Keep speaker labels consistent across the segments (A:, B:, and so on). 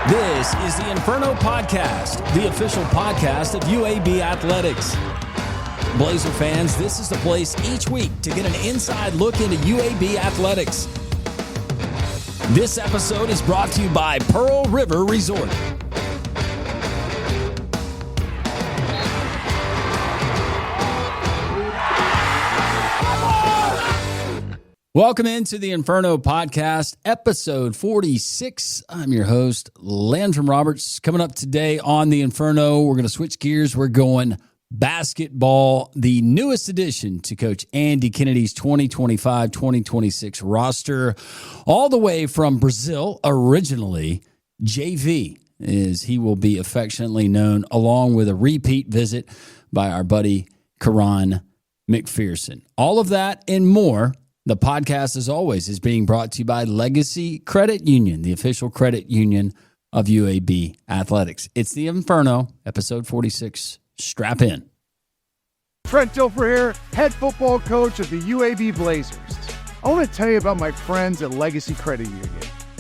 A: This is the Inferno Podcast, the official podcast of UAB Athletics. Blazer fans, this is the place each week to get an inside look into UAB Athletics. This episode is brought to you by Pearl River Resort. Welcome into the Inferno Podcast, episode 46. I'm your host, Landrum Roberts. Coming up today on the Inferno, we're going to switch gears. We're going basketball, the newest addition to Coach Andy Kennedy's 2025-2026 roster, all the way from Brazil, originally JV, as he will be affectionately known, along with a repeat visit by our buddy Quaran McPherson. All of that and more. The podcast, as always, is being brought to you by Legacy Credit Union, the official credit union of UAB Athletics. It's the Inferno, episode 46. Strap in.
B: Trent Dilfer here, head football coach of the UAB Blazers. I want to tell you about my friends at Legacy Credit Union.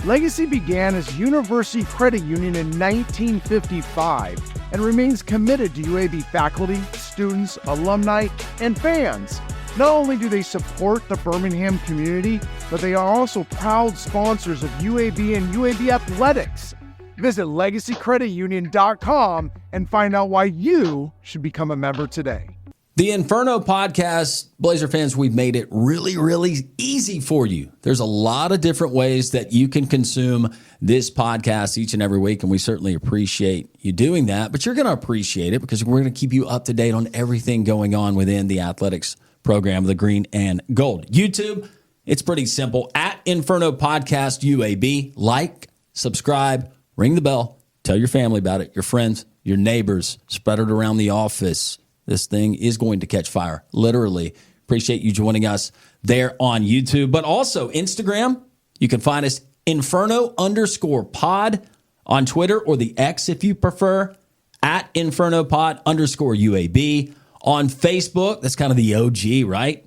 B: Legacy began as University Credit Union in 1955 and remains committed to UAB faculty, students, alumni, and fans. Not only do they support the Birmingham community, but they are also proud sponsors of UAB and UAB Athletics. Visit LegacyCreditUnion.com and find out why you should become a member today.
A: The Inferno Podcast, Blazer fans, we've made it really, really easy for you. There's a lot of different ways that you can consume this podcast each and every week, and we certainly appreciate you doing that. But you're going to appreciate it because we're going to keep you up to date on everything going on within the athletics program, the green and gold. YouTube, it's pretty simple. At Inferno Podcast UAB, like, subscribe, ring the bell, tell your family about it, your friends, your neighbors, spread it around the office. This thing is going to catch fire, literally. Appreciate you joining us there on YouTube, but also Instagram. You can find us Inferno_pod on Twitter, or the X if you prefer, at InfernoPod_UAB. On Facebook, that's kind of the OG, right?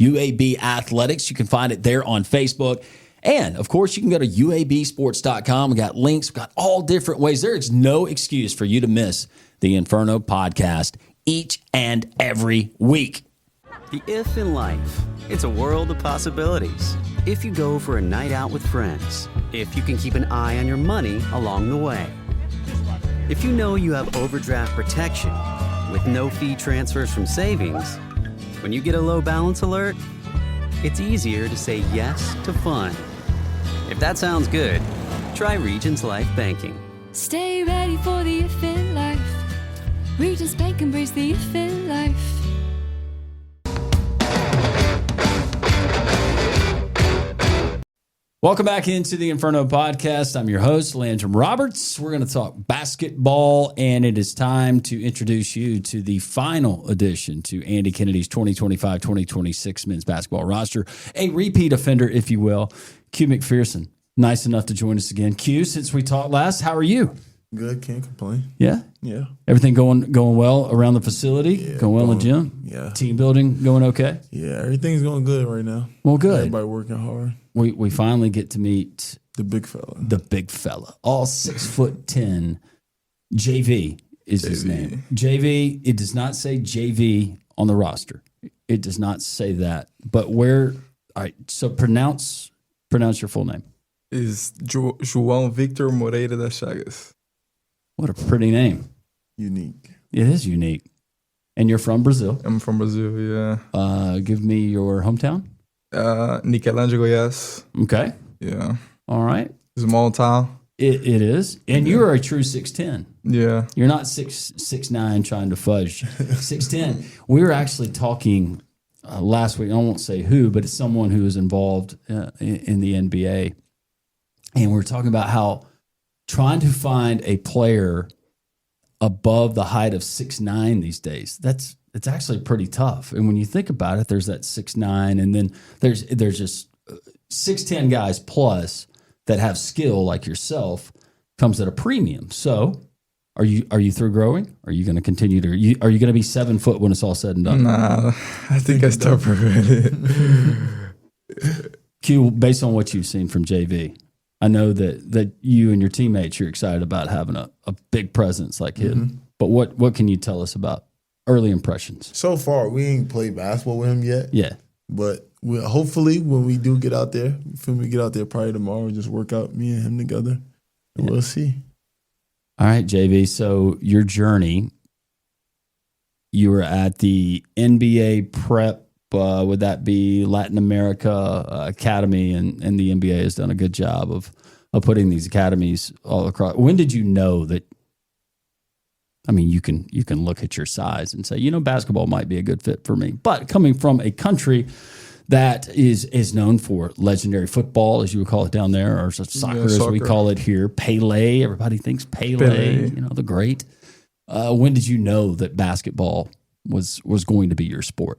A: UAB Athletics. You can find it there on Facebook. And, of course, you can go to UABsports.com. We got links. We got all different ways. There is no excuse for you to miss the Inferno Podcast each and every week.
C: The if in life. It's a world of possibilities. If you go for a night out with friends. If you can keep an eye on your money along the way. If you know you have overdraft protection with no fee transfers from savings, when you get a low balance alert, it's easier to say yes to fun. If that sounds good, try Regions Life Banking.
D: Stay ready for the if in life. Regions Bank embrace the if in life.
A: Welcome back into the Inferno Podcast. I'm your host, Landrum Roberts. We're going to talk basketball, and it is time to introduce you to the final addition to Andy Kennedy's 2025-2026 men's basketball roster. A repeat offender, if you will, Q McPherson. Nice enough to join us again. Q, since we talked last, how are you?
E: Good, can't complain.
A: Yeah?
E: Yeah.
A: Everything going well around the facility?
E: Yeah,
A: going well in the gym?
E: Yeah.
A: Team building going okay?
E: Yeah, everything's going good right now.
A: Well, good.
E: Everybody working hard.
A: We finally get to meet
E: The big fella.
A: the big fella, all 6'10". JV is his name. JV. It does not say JV on the roster. It does not say that. But where? All right. So pronounce your full name.
F: Is João Victor Moreira da Chagas.
A: What a pretty name.
E: Unique.
A: It is unique. And you're from Brazil.
F: I'm from Brazil, yeah.
A: Give me your hometown.
F: Niquelândia, Goiás.
A: Okay.
F: Yeah.
A: All right.
F: Small town.
A: It is. And you are a true 6'10".
F: Yeah.
A: You're not 6'9" trying to fudge. 6'10". We were actually talking last week. I won't say who, but it's someone who is involved in the NBA. And we were talking about how trying to find a player above the height of 6'9" these days, it's actually pretty tough. And when you think about it, there's that 6'9", and then there's just 6'10" guys plus that have skill like yourself comes at a premium. So are you through growing? Are you going to continue to, are you going to be 7 foot when it's all said and done?
F: Nah, I think I still prefer it.
A: Q, based on what you've seen from JV, I know that you and your teammates, you're excited about having a big presence like him. But what can you tell us about early impressions?
E: So far, we ain't played basketball with him yet.
A: Yeah.
E: But hopefully, when we do get out there, we get out there probably tomorrow, just work out me and him together, and we'll see.
A: All right, JV. So your journey, you were at the NBA prep. Would that be Latin America Academy? And the NBA has done a good job of putting these academies all across. When did you know that? I mean, you can look at your size and say, basketball might be a good fit for me. But coming from a country that is known for legendary football, as you would call it down there, or soccer as we call it here, Pele. Everybody thinks Pele. The great. When did you know that basketball was going to be your sport?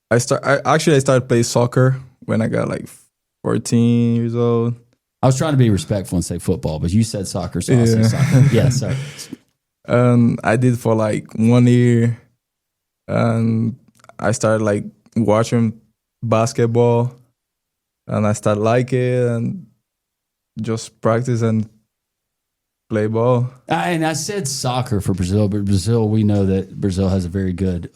F: I started playing soccer when I got like 14 years old.
A: I was trying to be respectful and say football, but you said soccer, so I'll say soccer. Yeah, sorry.
F: I did for like 1 year, and I started like watching basketball, and I started like it, and just practice and play ball.
A: And I said soccer for Brazil, but Brazil, we know that Brazil has a very good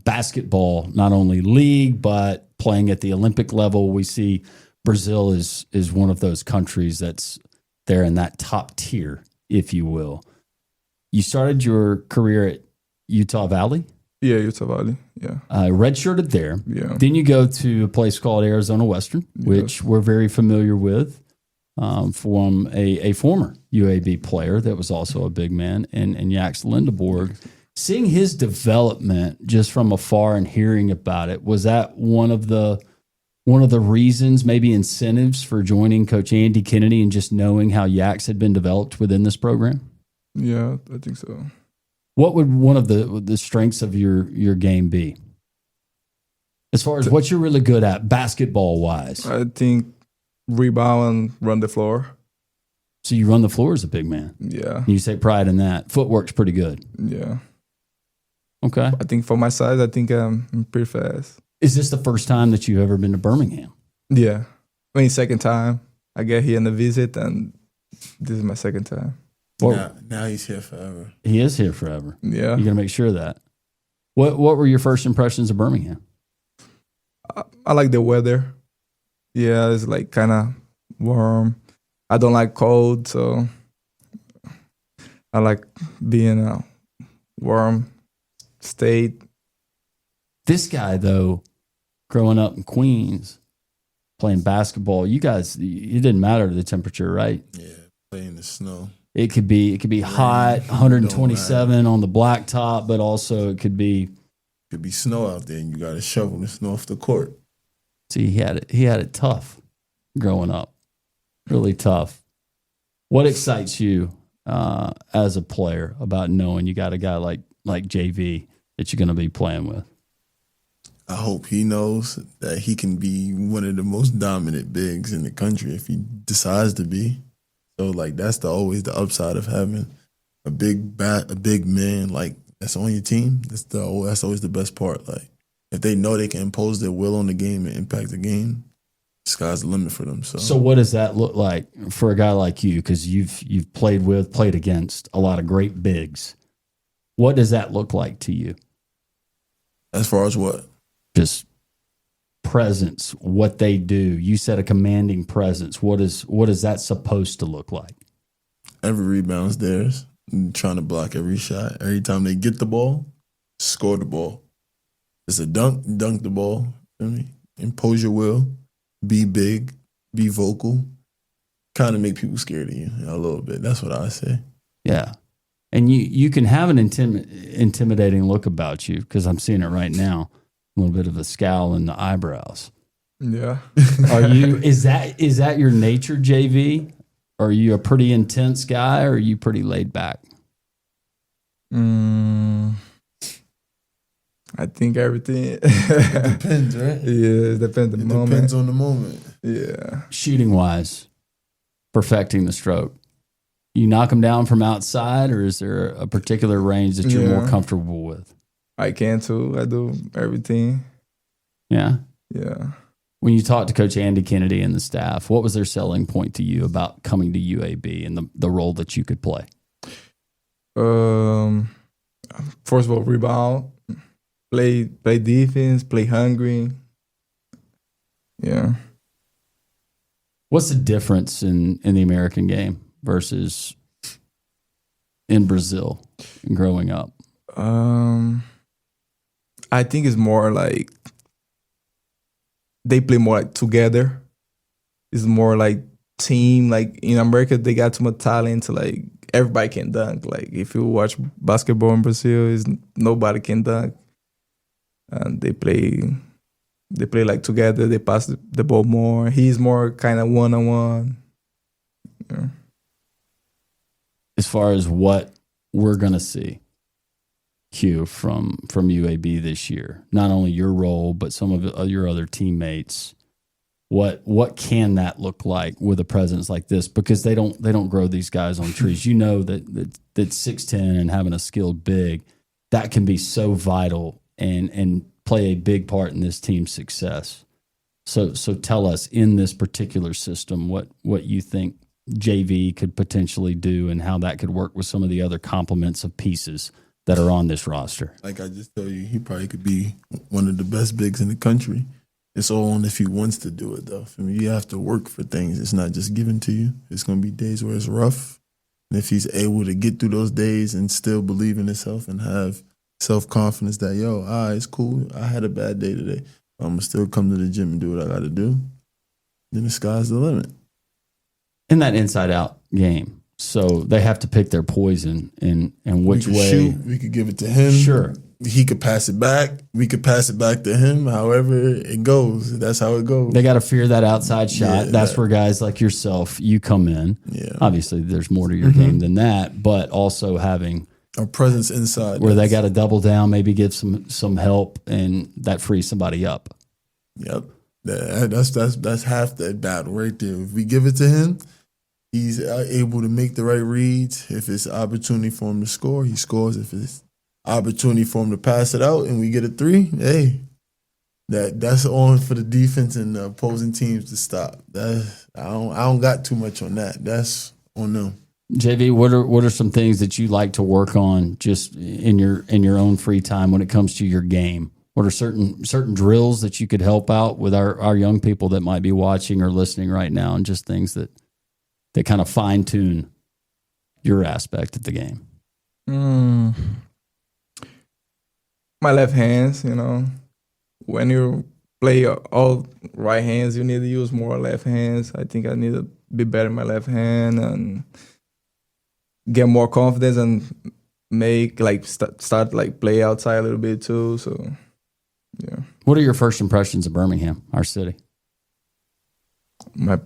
A: basketball, not only league, but playing at the Olympic level. We see Brazil is one of those countries that's there in that top tier, if you will. You started your career at Utah Valley?
F: Yeah, Utah Valley, yeah.
A: Redshirted there.
F: Yeah.
A: Then you go to a place called Arizona Western, which we're very familiar with. From a former UAB player that was also a big man, and Jax Lindeborg. Seeing his development just from afar and hearing about it, was that one of the reasons, maybe incentives for joining Coach Andy Kennedy and just knowing how Jax had been developed within this program?
F: Yeah, I think so.
A: What would one of the strengths of your game be? As far as what you're really good at, basketball-wise?
F: I think rebound and run the floor.
A: So you run the floor as a big man.
F: Yeah.
A: You take pride in that. Footwork's pretty good.
F: Yeah.
A: Okay.
F: I think for my size, I think I'm pretty fast.
A: Is this the first time that you've ever been to Birmingham?
F: Yeah. I mean, second time. I get here on a visit, and this is my second time.
E: Now he's here forever.
A: He is here forever.
F: Yeah.
A: You got to make sure of that. What were your first impressions of Birmingham?
F: I like the weather. Yeah, it's like kind of warm. I don't like cold, so I like being a warm state.
A: This guy, though, growing up in Queens, playing basketball, you guys, it didn't matter the temperature, right?
E: Yeah, playing in the snow.
A: It could be hot, 127 on the blacktop, but also it could be
E: snow out there, and you got to shovel the snow off the court.
A: See, he had it tough growing up, really tough. What excites you as a player about knowing you got a guy like JV that you're going to be playing with?
E: I hope he knows that he can be one of the most dominant bigs in the country if he decides to be. So, like, that's always the upside of having a big man like that's on your team. That's always the best part. Like, if they know they can impose their will on the game and impact the game, the sky's the limit for them. So
A: what does that look like for a guy like you? Because you've played against a lot of great bigs. What does that look like to you?
E: As far as what?
A: Just presence, what they do. You said a commanding presence. What is that supposed to look like?
E: Every rebound's theirs. And trying to block every shot. Every time they get the ball, score the ball. It's a dunk the ball. Feel me? Impose your will. Be big. Be vocal. Kind of make people scared of you a little bit. That's what I say.
A: Yeah. And you can have an intimidating look about you, because I'm seeing it right now. A little bit of a scowl in the eyebrows.
F: Yeah.
A: Are you? Is that your nature, JV? Are you a pretty intense guy, or are you pretty laid back?
F: I think everything.
E: It depends, right?
F: Yeah, it depends on the moment.
E: Depends on the moment.
F: Yeah.
A: Shooting wise, perfecting the stroke. You knock them down from outside, or is there a particular range that you're more comfortable with?
F: I can too. I do everything.
A: Yeah.
F: Yeah.
A: When you talked to Coach Andy Kennedy and the staff, what was their selling point to you about coming to UAB and the role that you could play?
F: First of all, rebound, play defense, play hungry. Yeah.
A: What's the difference in the American game versus in Brazil and growing up?
F: I think it's more like they play more like together. It's more like team. Like in America, they got too much talent to like everybody can dunk. Like if you watch basketball in Brazil, nobody can dunk. And they play like together. They pass the ball more. He's more kind of one-on-one. Yeah.
A: As far as what we're going to see, Q, from UAB this year, not only your role, but some of your other teammates, what can that look like with a presence like this? Because they don't grow these guys on trees. You know that 6'10" and having a skilled big, that can be so vital and play a big part in this team's success. So tell us, in this particular system, what you think JV could potentially do and how that could work with some of the other complements of pieces that are on this roster.
E: Like I just told you, he probably could be one of the best bigs in the country. It's all on if he wants to do it, though. I mean, you have to work for things. It's not just given to you. It's going to be days where it's rough. And if he's able to get through those days and still believe in himself and have self-confidence that, it's cool. I had a bad day today. I'm going to still come to the gym and do what I got to do. Then the sky's the limit.
A: In that inside-out game, so they have to pick their poison and which way.
E: Shoot. We could give it to him.
A: Sure.
E: He could pass it back. We could pass it back to him. However it goes, that's how it goes.
A: They got to fear that outside shot.
E: Yeah,
A: that's where guys like yourself, you come in.
E: Yeah.
A: Obviously, there's more to your game than that, but also having
E: a presence inside
A: where they got to double down, maybe give some help, and that frees somebody up.
E: Yep. That's half that battle right there. If we give it to him, he's able to make the right reads. If it's opportunity for him to score, he scores. If it's opportunity for him to pass it out and we get a 3, hey, that's on for the defense and the opposing teams to stop. I don't got too much on that. That's on them.
A: JV, what are some things that you like to work on just in your own free time when it comes to your game? What are certain drills that you could help out with our young people that might be watching or listening right now, and just things that kind of fine tune your aspect of the game?
F: My left hands, when you play all right hands, you need to use more left hands. I think I need to be better in my left hand and get more confidence and make start play outside a little bit too. So, yeah.
A: What are your first impressions of Birmingham, our city?
F: I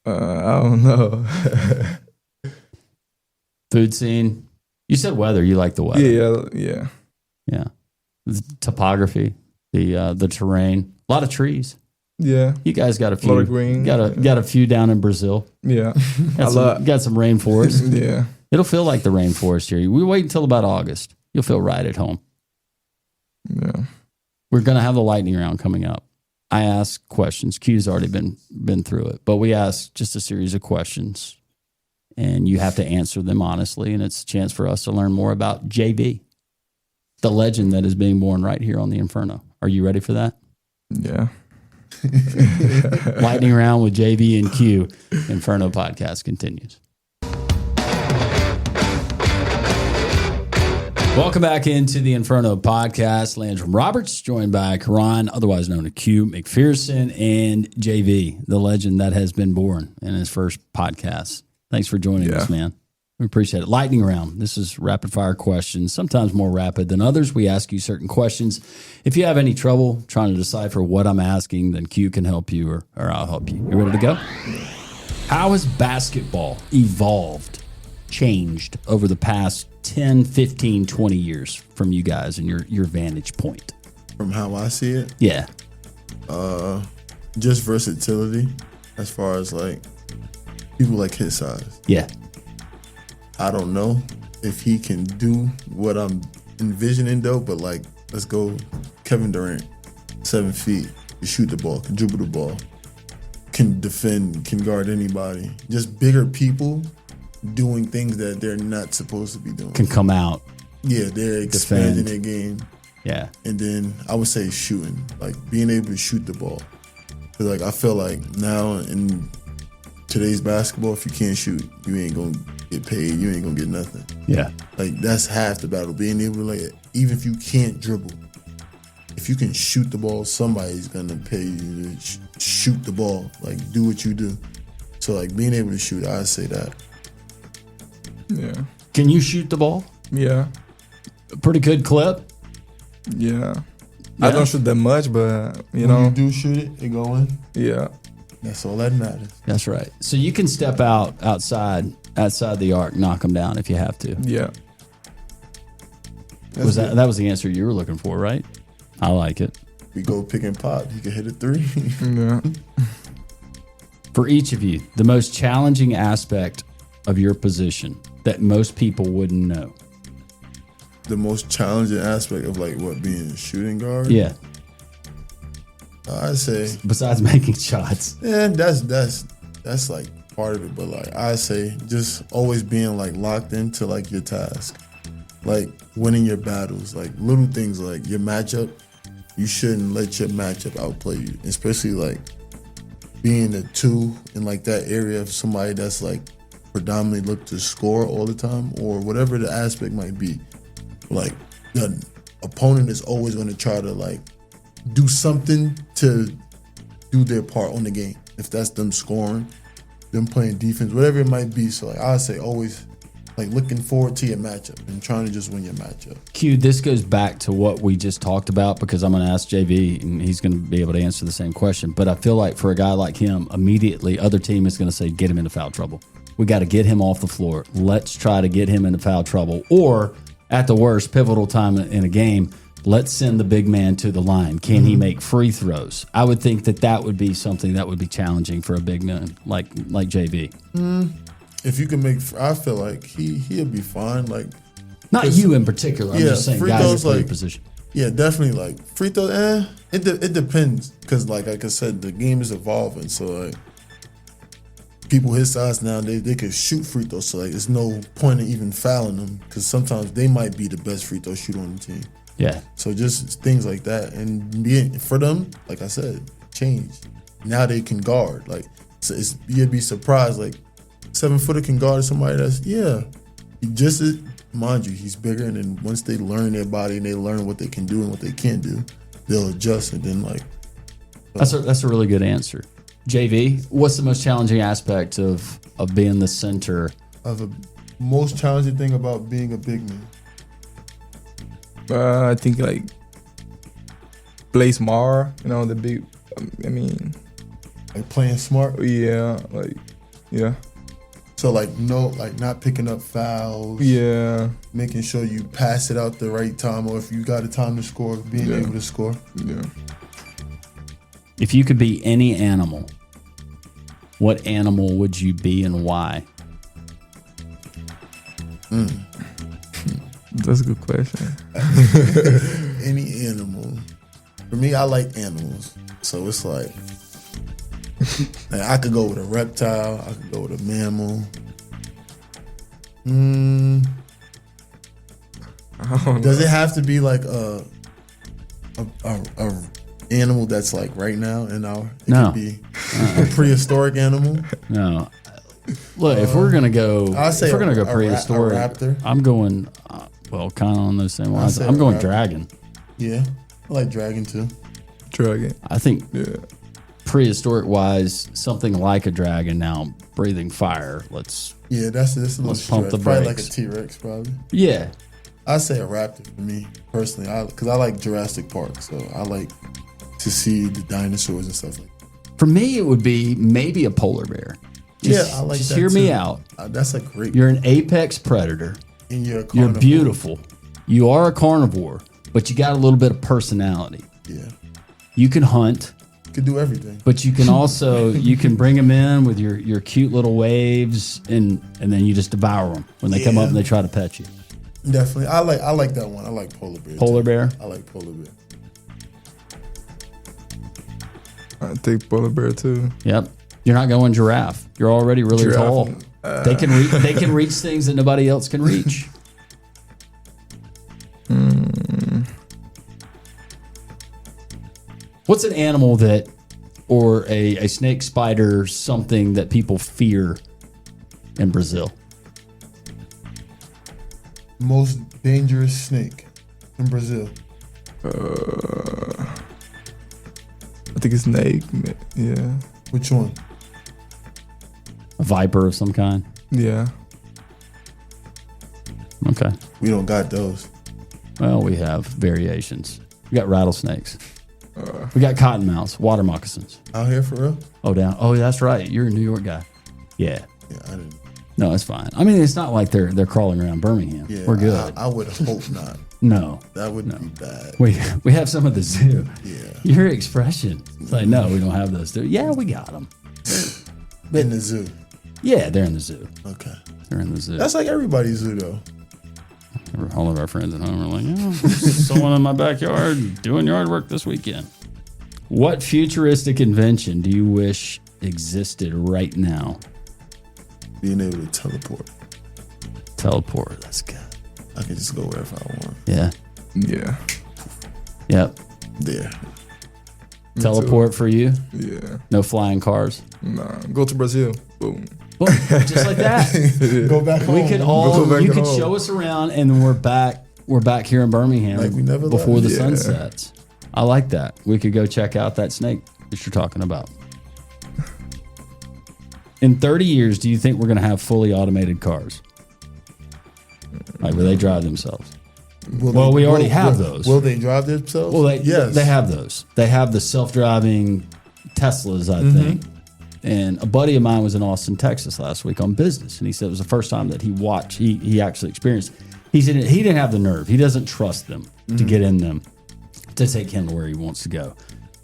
F: don't know.
A: Food scene. You said weather. You like the weather.
F: Yeah.
A: The topography, the terrain. A lot of trees.
F: Yeah.
A: You guys got a few.
F: A lot of green.
A: Got a few down in Brazil.
F: Yeah.
A: Got some rainforest.
F: Yeah.
A: It'll feel like the rainforest here. We wait until about August. You'll feel right at home.
F: Yeah.
A: We're going to have the lightning round coming up. I ask questions. Q's already been through it, but we ask just a series of questions, and you have to answer them honestly, and it's a chance for us to learn more about JV, the legend that is being born right here on the Inferno. Are you ready for that?
F: Yeah.
A: Lightning round with JV and Q. Inferno podcast continues. Welcome back into the Inferno podcast. Landrum Roberts, joined by Quaran, otherwise known as Q McPherson, and JV, the legend that has been born in his first podcast. Thanks for joining us, man. We appreciate it. Lightning round. This is rapid fire questions, sometimes more rapid than others. We ask you certain questions. If you have any trouble trying to decipher what I'm asking, then Q can help you or I'll help you. You ready to go? How has basketball evolved, changed over the past 10, 15, 20 years from you guys and your vantage point?
E: From how I see it?
A: Yeah.
E: Just versatility as far as people like his size.
A: Yeah.
E: I don't know if he can do what I'm envisioning though, but like, let's go Kevin Durant, 7 feet, can shoot the ball, can dribble the ball, can defend, can guard anybody. Just bigger people doing things that they're not supposed to be doing.
A: Can come out.
E: Yeah, they're expanding
A: Defend.
E: their game.
A: Yeah.
E: And then I would say shooting, like being able to shoot the ball. Cause like I feel like now in today's basketball, if you can't shoot, you ain't gonna get paid. You ain't gonna get nothing.
A: Yeah.
E: Like that's half the battle. Being able to like, even if you can't dribble, if you can shoot the ball, somebody's gonna pay you to shoot the ball. Like do what you do. So like being able to shoot, I'd say that.
F: Yeah.
A: Can you shoot the ball?
F: Yeah.
A: A pretty good clip.
F: Yeah.
A: Yeah.
F: I don't shoot that much, but you
E: When
F: know.
E: you do shoot it go in.
F: Yeah.
E: That's all that matters.
A: That's right. So you can step outside the arc, knock them down if you have to.
F: Yeah.
A: Was that was the answer you were looking for, right? I like it.
E: We go pick and pop. You can hit a 3.
F: Yeah.
A: For each of you, the most challenging aspect of your position that most people wouldn't know.
E: The most challenging aspect of like what being a shooting guard.
A: Yeah.
E: I'd say,
A: Besides making shots.
E: yeah, that's like part of it. But like I say, just always being like locked into like your task, like winning your battles, like little things like your matchup. You shouldn't let your matchup outplay you, especially like being a 2 in like that area of somebody that's like predominantly look to score all the time or whatever the aspect might be. Like the opponent is always going to try to like do something to do their part on the game. If that's them scoring, them playing defense, whatever it might be. So like I say always like looking forward to your matchup and trying to just win your matchup.
A: Q, this goes back to what we just talked about because I'm going to ask JV and he's going to be able to answer the same question. But I feel like for a guy like him, immediately other team is going to say, get him into foul trouble. We got to get him off the floor. Let's try to get him into foul trouble. Or at the worst, pivotal time in a game, let's send the big man to the line. Can he make free throws? I would think that would be something that would be challenging for a big man like JV.
E: If you can make, I feel like he'll be fine. Like
A: Not you in particular. I'm just saying
E: free
A: guys
E: throws,
A: that play
E: like,
A: position.
E: yeah, definitely like free throws. It depends because like I said, the game is evolving. So like people his size now, they can shoot free throws. So like there's no point in even fouling them because sometimes they might be the best free throw shooter on the team.
A: Yeah.
E: So just things like that, and being for them, like I said, changed. Now they can guard. Like so you'd be surprised. Like 7-footer can guard somebody that's He just mind you, he's bigger, and then once they learn their body and they learn what they can do and what they can't do, they'll adjust. And then like
A: That's a really good answer. JV, what's the most challenging aspect of being the center?
E: of a most challenging thing about being a big man.
F: I think like play smart, the big. I mean,
E: Like playing smart.
F: yeah, like yeah,
E: So like not picking up fouls.
F: yeah,
E: Making sure you pass it out the right time, or if you got a time to score, being able to score.
F: yeah.
A: If you could be any animal, what animal would you be and why?
F: That's a good question.
E: Any animal. For me, I like animals. So it's like I could go with a reptile. I could go with a mammal. Does it have to be like a animal that's like right now in our? It
A: No.
E: could be a prehistoric animal.
A: No. Look, if we're gonna go,
E: I'll say
A: if we're gonna go
E: a
A: prehistoric,
E: raptor.
A: I'm going. Kind of on those same lines.
E: say
A: I'm
E: a
A: going
E: raptor.
A: dragon.
E: Yeah, I like dragon too.
F: Dragon.
A: I think
F: Yeah.
A: prehistoric wise, something like a dragon now breathing fire.
E: Yeah, that's a little
A: Let's pump
E: stretch.
A: the
E: Probably like a
A: brakes.
E: T-Rex, probably.
A: Yeah.
E: I say a raptor for me personally, because I like Jurassic Park, so I like to see the dinosaurs and stuff like that.
A: For me, it would be maybe a polar bear.
E: I like
A: just
E: that
A: hear me
E: too.
A: out.
E: That's a great.
A: You're an apex predator.
E: And you're a
A: You're
E: carnivore.
A: beautiful. You are a carnivore, but you got a little bit of personality.
E: Yeah,
A: You can hunt,
E: could do everything.
A: but you can also you can bring them in with your cute little waves, and then you just devour them when they come
E: Yeah.
A: up and they try to pet you.
E: Definitely. I like that one. I like polar bear.
A: Polar bear?
E: I like polar bear.
F: I take polar bear too.
A: Yep. You're not going giraffe. You're already really
F: Giraffe.
A: tall. They can reach things that nobody else can reach. What's an animal that, or a snake, spider, something that people fear in Brazil?
E: Most dangerous snake in Brazil.
F: I think it's snake. Yeah.
E: Which one?
A: A viper of some kind?
F: Yeah.
A: Okay.
E: We don't got those.
A: Well, we have variations. We got rattlesnakes. We got cottonmouths, water moccasins.
E: Out here for real?
A: Oh, down. Oh, that's right. You're a New York guy. Yeah.
E: Yeah, I didn't.
A: No, it's fine. I mean, it's not like they're crawling around Birmingham.
E: Yeah,
A: We're good.
E: I would hope not.
A: No.
E: That would be bad.
A: We have some at the zoo.
E: Yeah.
A: Your expression. It's like, no, we don't have those. Yeah, we got them.
E: In the zoo.
A: Yeah, they're in the zoo.
E: Okay.
A: They're in the zoo.
E: That's like everybody's zoo though.
A: All of our friends at home are like, yeah, someone in my backyard doing yard work this weekend. What futuristic invention do you wish existed right now?
E: Being able to teleport.
A: Teleport. That's good.
E: I can just go wherever I want.
A: Yeah.
F: Yeah.
A: Yep.
E: There.
A: Teleport for you?
F: Yeah.
A: No flying cars?
F: Nah. Go to Brazil. Boom.
A: Well, just like that.
E: Go back home.
A: We could
F: Go back
A: you could
F: home.
A: show us around and then we're back here in Birmingham
E: Like we never
A: before
E: left.
A: the sun
F: Yeah.
A: sets. I like that. We could go check out that snake that you're talking about. In 30 years, do you think we're going to have fully automated cars? Like where they drive themselves? Well, we already have those.
E: Will they drive themselves?
A: Well,
E: yes.
A: they have those. They have the self-driving Teslas, I think. And a buddy of mine was in Austin, Texas last week on business, and he said it was the first time that he actually experienced. He said he didn't have the nerve. He doesn't trust them to get in them to take him to where he wants to go.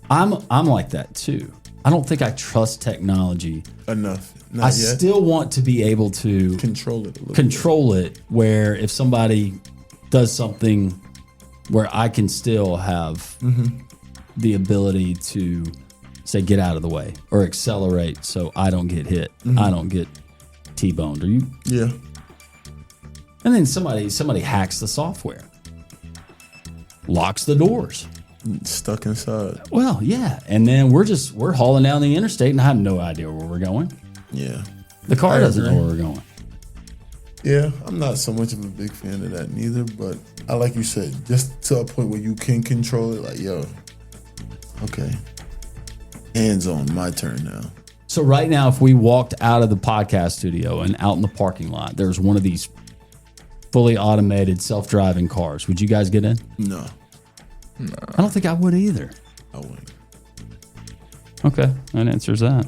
A: I'm like that too. I don't think I trust technology
E: enough. Not
A: I
E: yet.
A: still want to be able to
E: Control it a little
A: control it where if somebody does something where I can still have the ability to say get out of the way or accelerate so I don't get hit. I don't get T-boned. Are you?
E: Yeah.
A: And then somebody hacks the software. Locks the doors.
E: Stuck inside.
A: Well, yeah. And then we're hauling down the interstate and I have no idea where we're going.
E: Yeah.
A: The car
E: I
A: doesn't
E: agree.
A: know where we're going.
E: Yeah, I'm not so much of a big fan of that neither, but I like you said, just to a point where you can control it, like, yo, okay. Hands on, my turn now.
A: So right now, if we walked out of the podcast studio and out in the parking lot, there's one of these fully automated self-driving cars. Would you guys get in?
E: No,
A: I don't think I would either.
E: I wouldn't.
A: Okay, that answers that.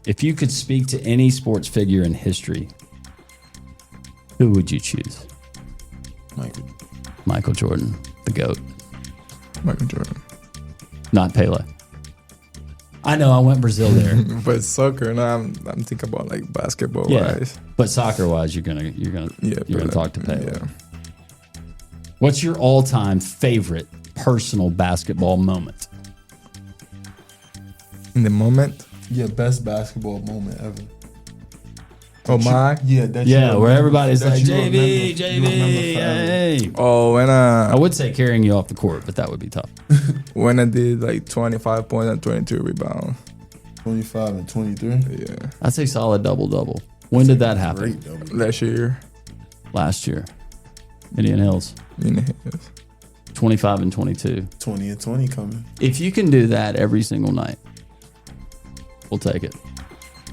A: If you could speak to any sports figure in history, who would you choose? Michael Jordan, the GOAT.
F: Michael Jordan.
A: Not Pele. I know, I went Brazil there.
F: But soccer, now I'm thinking about like basketball
A: Yeah,
F: wise.
A: but soccer-wise, you're gonna talk to Pele.
F: Yeah.
A: What's your all-time favorite personal basketball moment?
F: In the moment.
E: Yeah, best basketball moment ever.
F: Oh my.
E: Yeah, that
A: Yeah, where everybody's
E: that
A: like,
E: you
A: JV,
E: remember- you remember
A: JV,
E: forever.
A: hey.
F: Oh, when
A: I would say carrying you off the court, but that would be tough.
F: when I did like 25 points and 22 rebounds.
E: 25 and 23.
F: Yeah.
A: I'd say solid double-double. When did that happen?
E: Great double.
F: Last year.
A: Last year. Indian Hills.
F: In the hills.
A: 25 and 22.
E: 20 and 20 coming.
A: If you can do that every single night, we'll take it,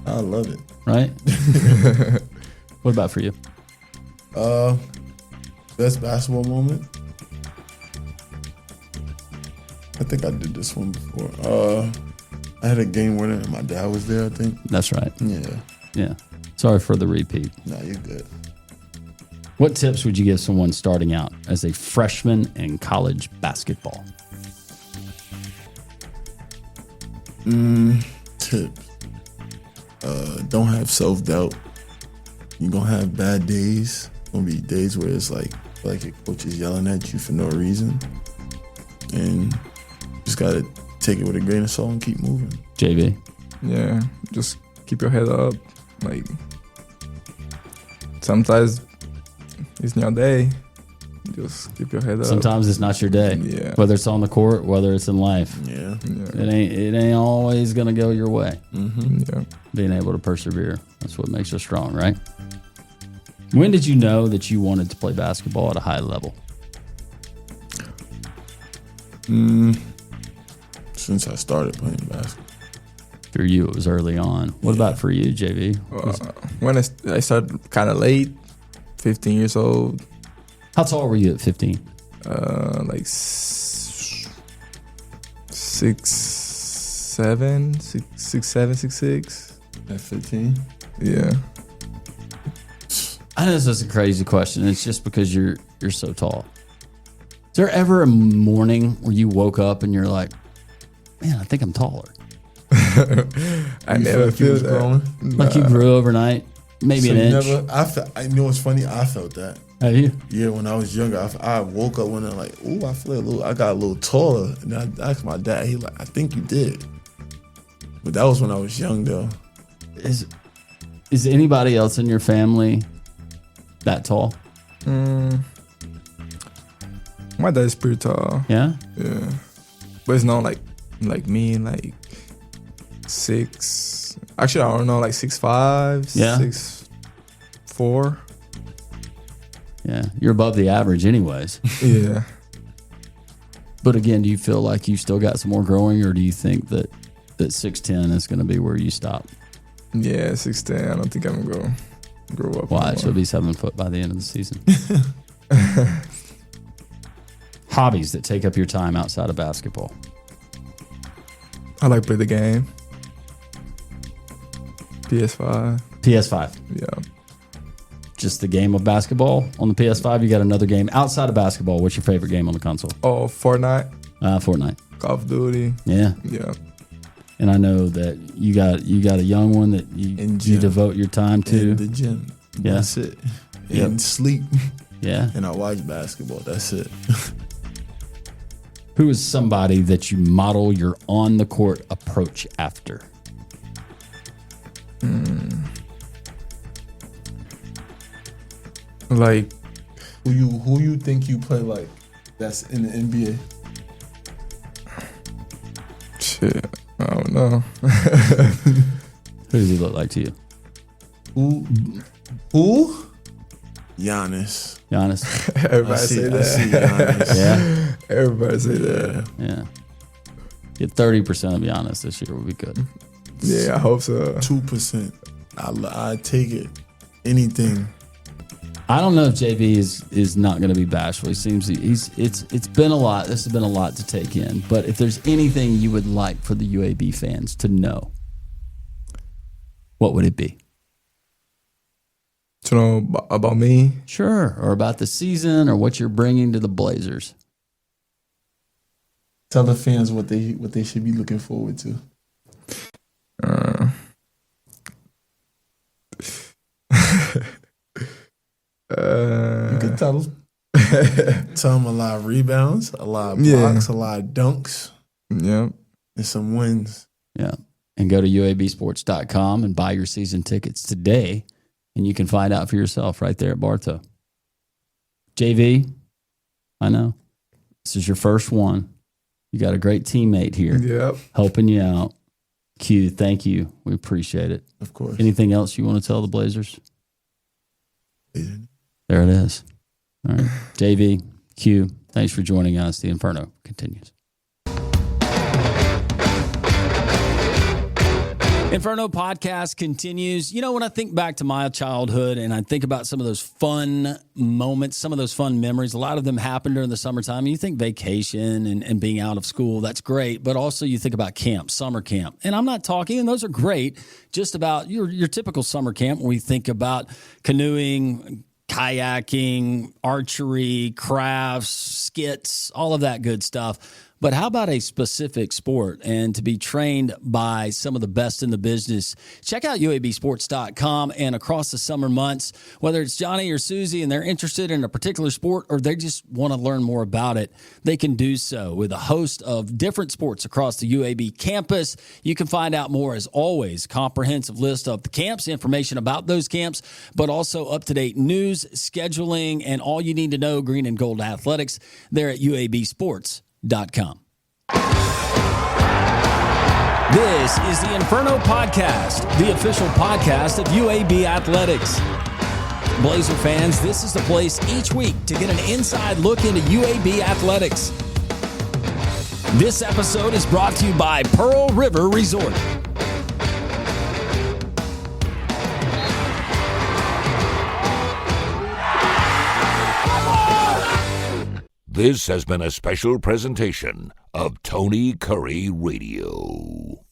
E: I love it.
A: right? What about for you?
E: Best basketball moment. I think I did this one before. I had a game winner and my dad was there, I think.
A: That's right.
E: Yeah.
A: Yeah. Sorry for the repeat.
E: Nah, you're good.
A: What tips would you give someone starting out as a freshman in college basketball?
E: Tips. Don't have self-doubt. You're going to have bad days, gonna be days where it's like your coach is yelling at you for no reason, and just gotta take it with a grain of salt and keep moving.
A: JV.
F: Yeah, just keep your head up. Like, sometimes it's not your day. Just keep your head up.
A: Sometimes it's not your day.
F: Yeah.
A: Whether it's on the court, whether it's in life.
E: Yeah.
A: It ain't always gonna go your way.
F: Yeah.
A: Being able to persevere. That's what makes us strong, right? When did you know that you wanted to play basketball at a high level?
E: Since I started playing basketball.
A: For you, it was early on. What about for you, JV?
F: When I started kind of late, 15 years old.
A: How tall were you at 15?
F: Like 6'7", 6'6".
E: At 15?
F: Yeah.
A: I know this is a crazy question. It's just because you're so tall. Is there ever a morning where you woke up and you're like, man, I think I'm taller?
F: I never feel that.
E: Growing?
A: Like you grew overnight? Maybe an inch?
E: I know it's funny. I felt that.
A: Have you?
E: Yeah, when I was younger, I woke up one night like, ooh, I feel I got a little taller. And I asked my dad, he like, I think you did. But that was when I was young, though.
A: Is anybody else in your family that tall?
F: My dad's pretty tall.
A: Yeah?
F: Yeah. But it's not like me, like 6. Actually, I don't know, like 6'5",
A: Yeah.
F: 6'4".
A: Yeah. You're above the average anyways.
F: Yeah.
A: But again, do you feel like you still got some more growing, or do you think that 6'10" is going to be where you stop?
F: Yeah, 6'10". I don't think I'm going to grow up.
A: Why? So it'll be 7 foot by the end of the season. Hobbies that take up your time outside of basketball.
F: I like play the game. PS5.
A: PS5.
F: Yeah.
A: Just the game of basketball on the PS5. You got another game outside of basketball. What's your favorite game on the console?
F: Oh, Fortnite.
A: Fortnite.
F: Call of Duty.
A: Yeah.
F: Yeah.
A: And I know that you got a young one that you devote your time to.
E: In the gym.
A: Yeah.
E: That's it.
A: Yep.
E: And sleep.
A: Yeah.
E: And I watch basketball. That's it.
A: Who is somebody that you model your on the court approach after?
F: Like,
E: Who you think you play like that's in the NBA?
F: shit. I don't know.
A: Who does he look like to you?
E: Who? Giannis.
A: Giannis?
F: Everybody say
E: I
F: that.
E: see Giannis.
A: Yeah.
F: Everybody say that.
A: Yeah. Get 30% of Giannis this year would be good.
F: Yeah, I hope so.
E: 2%. I take it. Anything.
A: I don't know if JV is not going to be bashful. He seems it's been a lot. This has been a lot to take in. But if there's anything you would like for the UAB fans to know, what would it be?
F: To know about me?
A: Sure. Or about the season, or what you're bringing to the Blazers.
E: Tell the fans what they should be looking forward to. You can tell them. Tell them a lot of rebounds, a lot of blocks, a lot of dunks,
F: Yeah.
E: and some wins.
A: Yeah. And go to uabsports.com and buy your season tickets today, and you can find out for yourself right there at Bartow. JV, I know. This is your first one. You got a great teammate here
F: Yep.
A: helping you out. Q, thank you. We appreciate it.
E: Of course.
A: Anything else you want to tell the Blazers? There it is. All right. JV, Q, thanks for joining us. The Inferno continues. Inferno podcast continues. You know, when I think back to my childhood and I think about some of those fun moments, some of those fun memories, a lot of them happened during the summertime. You think vacation and being out of school, that's great. But also you think about camp, summer camp. And I'm not talking, and those are great, just about your typical summer camp when we think about canoeing, kayaking, archery, crafts, skits, all of that good stuff. But how about a specific sport? And to be trained by some of the best in the business, check out UABsports.com. And across the summer months, whether it's Johnny or Susie and they're interested in a particular sport or they just want to learn more about it, they can do so with a host of different sports across the UAB campus. You can find out more, as always, comprehensive list of the camps, information about those camps, but also up-to-date news, scheduling, and all you need to know green and gold athletics there at UABsports.com. This is the Inferno Podcast, the official podcast of UAB Athletics. Blazer fans, this is the place each week to get an inside look into UAB Athletics. This episode is brought to you by Pearl River Resort.
G: This has been a special presentation of Tony Curry Radio.